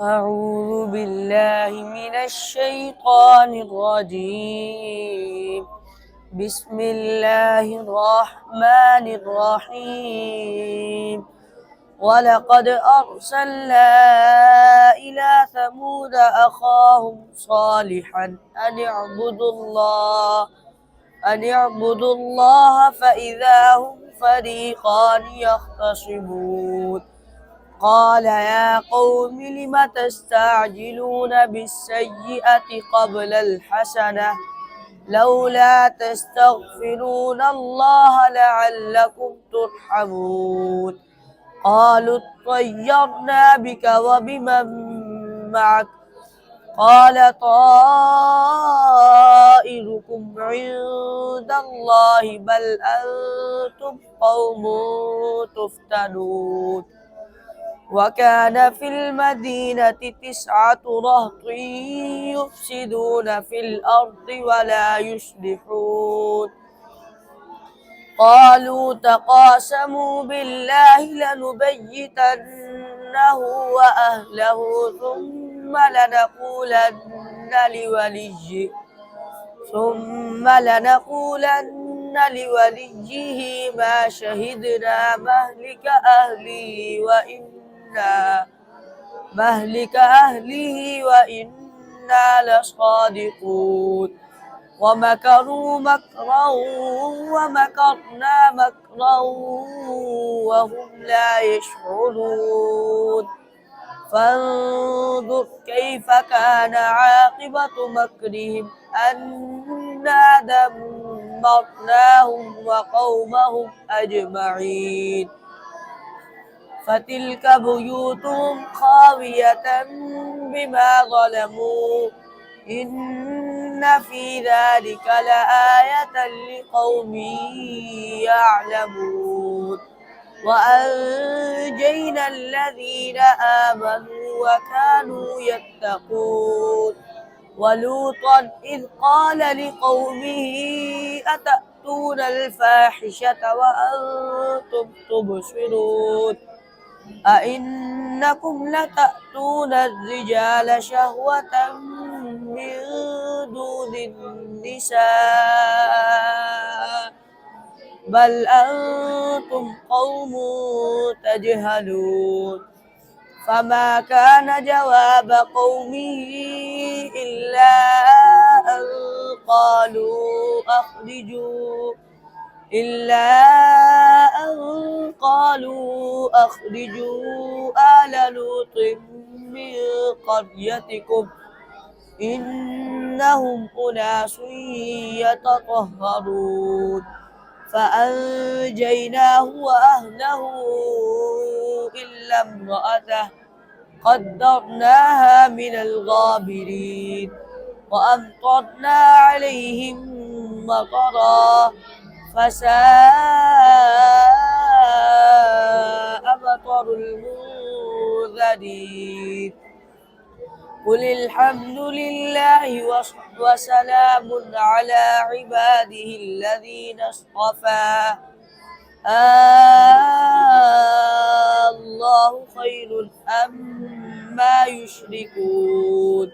أعوذ بالله من الشيطان الرجيم. بسم الله الرحمن الرحيم. ولقد أرسلنا إلى ثمود أخاهم صالحا أن اعبدوا الله فإذا هم فريقان يختصمون. قال يا قوم لم تستعجلون بالسيئة قبل الحسنة لولا تستغفرون الله لعلكم ترحمون. قالوا اطيرنا بك وبمن معك قال طائركم عند الله بل أنتم قوم تفتنون. وكان في المدينة 9 رهط يفسدون في الأرض ولا يصلحون. قالوا تقاسموا بالله لنبيتنه وأهله ثم لنقولن لوليه ما شهدنا مهلك أهله وإنا لصادقون. ومكروا مكرا ومكرنا مكرا وهم لا يشعرون. فانظر كيف كان عاقبة مكرهم أنا دمرناهم وقومهم أجمعين. فتلك بيوتهم خاوية بما ظلموا إن في ذلك لآية لقوم يعلمون. وأنجينا الذين آمنوا وكانوا يتقون. ولوطا إذ قال لقومه أتأتون الفاحشة وأنتم تبصرون أئنكم لتأتون الرجال شهوة من دون النساء بل أنتم قوم تجهلون. فما كان جواب قومه إلا أن قالوا أخرجوا آل لوط من قريتكم إنهم أناس يتطهرون. فأنجيناه وأهله إلا امرأته قدرناها من الغابرين. وأمطرنا عليهم مطرا فساء مطر المنذرين. قل الحمد لله وسلام على عباده الذين اصطفى الله خير أما يشركون.